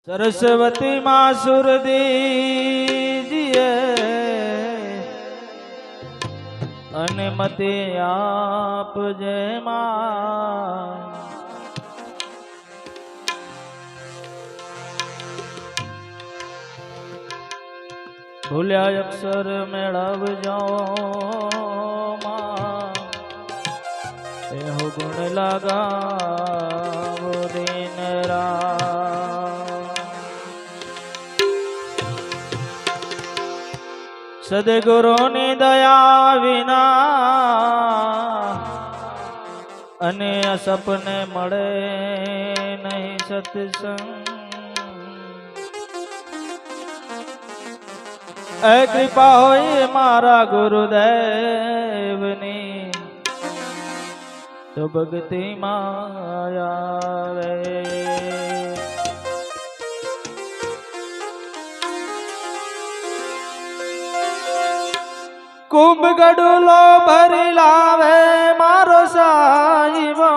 सरस्वती माँ सुर दीजिए अनुमति आप जय माँ। भूल्या अक्षर मेळवजो माँ एहो गुण लगावो दिन रात। सदगुरुनी दया विना अने सपने मळे नहीं सत्संग। ए कृपा होई मारा गुरुदेवनी तो भक्ति माया रे। कुंभ गडुलो भरी लावे मारो साहिबो,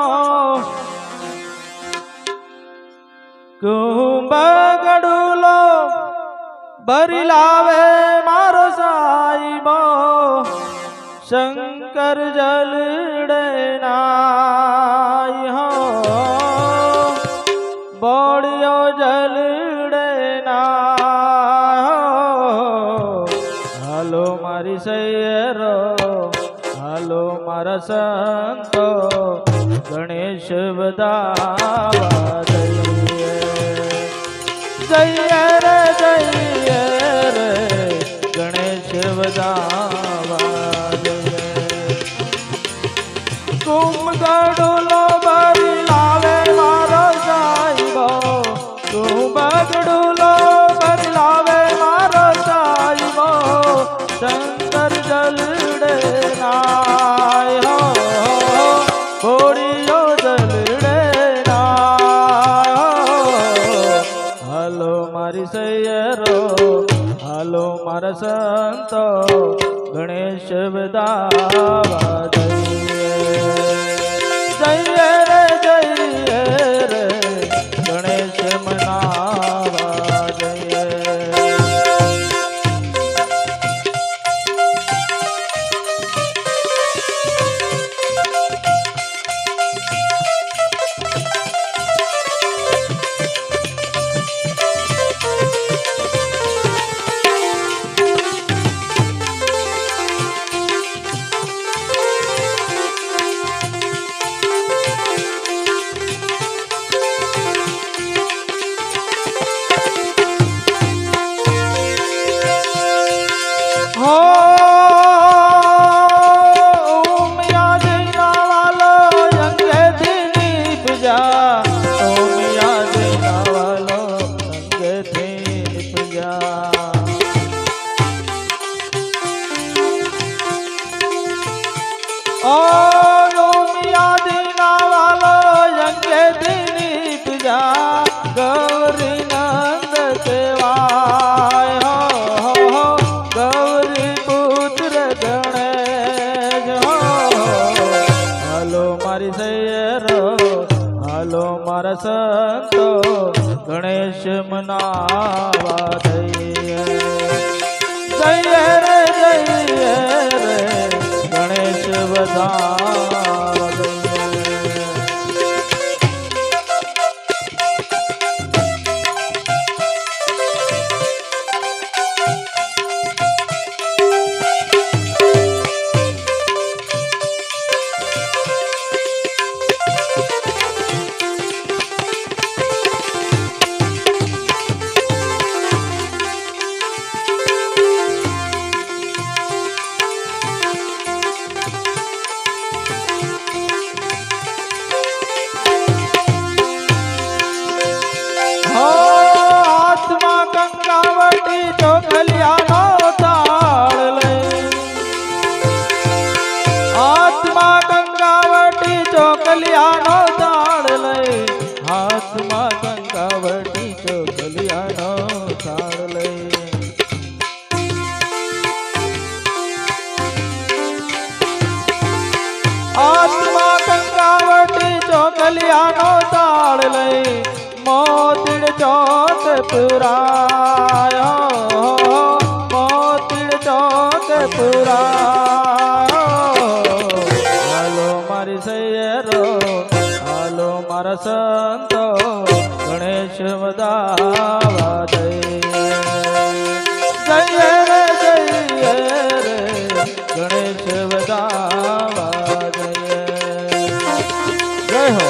कुंभ गडुलो भरी लावे मारो साहिबो। शंकर जलड़े नाई हो बोड़ियो जलड़े नाई हो। हालो मारी सैयरो हालो मारा संतो गणेश बदावा जय जय रे जय रे गणेश बदावा जय। कुंभ गडुलो भरी लावे मारो साहिबो, कुंभ गडुलो भरी लावे मारो साहिबो। शंकर जलड़े नाय हो बोड़ियो जलड़े नाय हो। हालो मारी सैयरो हालो मारा संतो गणेश बदावा जय रे गणेश मनावा जय। गौरी नंद सेवाय हो गौरी पुत्र गणेश हो। हालो मारी सैयरो हालो मारा संतो गणेश मनावा जय रे गणेश बदावा जय। ચોકલિયાનો તાળ લઈ હાથમાં કંકાવટી ચોકલિયાનો તાળ લઈ। હાથમાં કંકાવટી ચોકલિયાનો તાળ લઈ મોતી મોતીડ ચોક પુરાયો, મોતીડ ચોક પુરાયો. હાલો મારી સૈયરો, હાલો મારા સંતો, ગણેશ વધાવા જઈએ. જઈએ રે જઈએ રે ગણેશ વધાવા જઈએ. જય હો.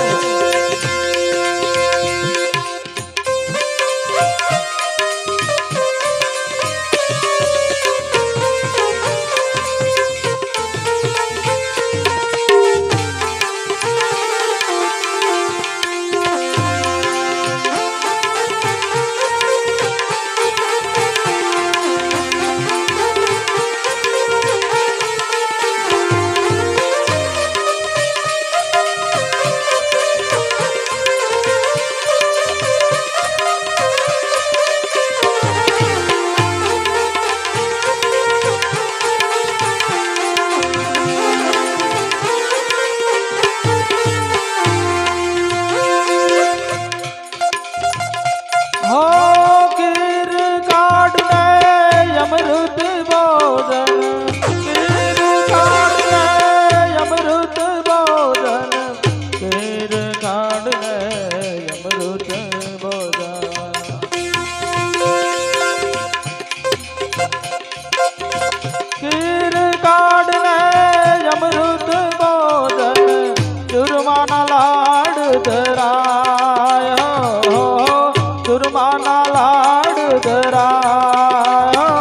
ચૂરમાના લાડ ધરાયો.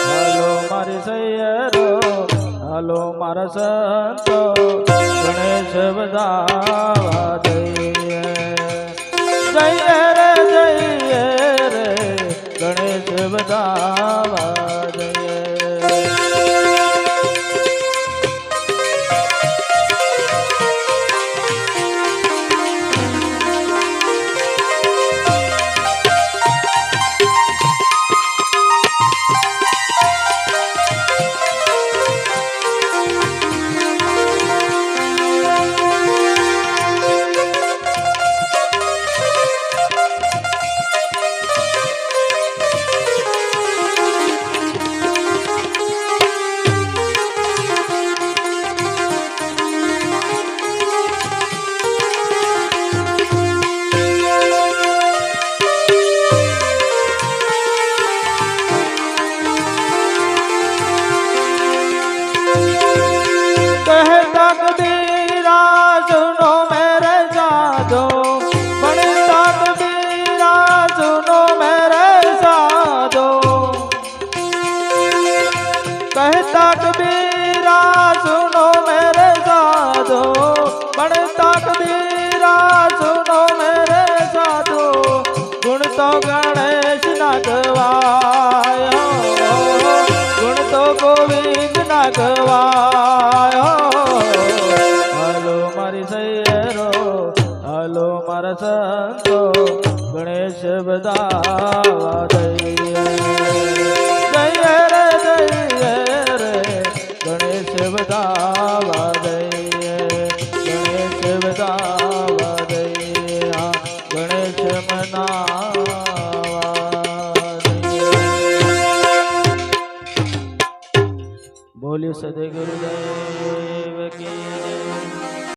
હાલો મારી સૈયરો, હાલો મારા સંતો, ગણેશ વધાવા જઈએ. જઈએ રે જઈએ રે ગણેશ વધાવા જઈએ. कहता कबीरा सुनो मेरे साधो, बढ़ता कबीरा सुनो मेरे साधो, गुण तो गणेश ना गवायो, गुण तो गोविंद ना गवायो. हालो मारी सैयरो, हालो मारा संतो, गणेश बधावा जઈએ. जय रे जय रे गणेश बधावा.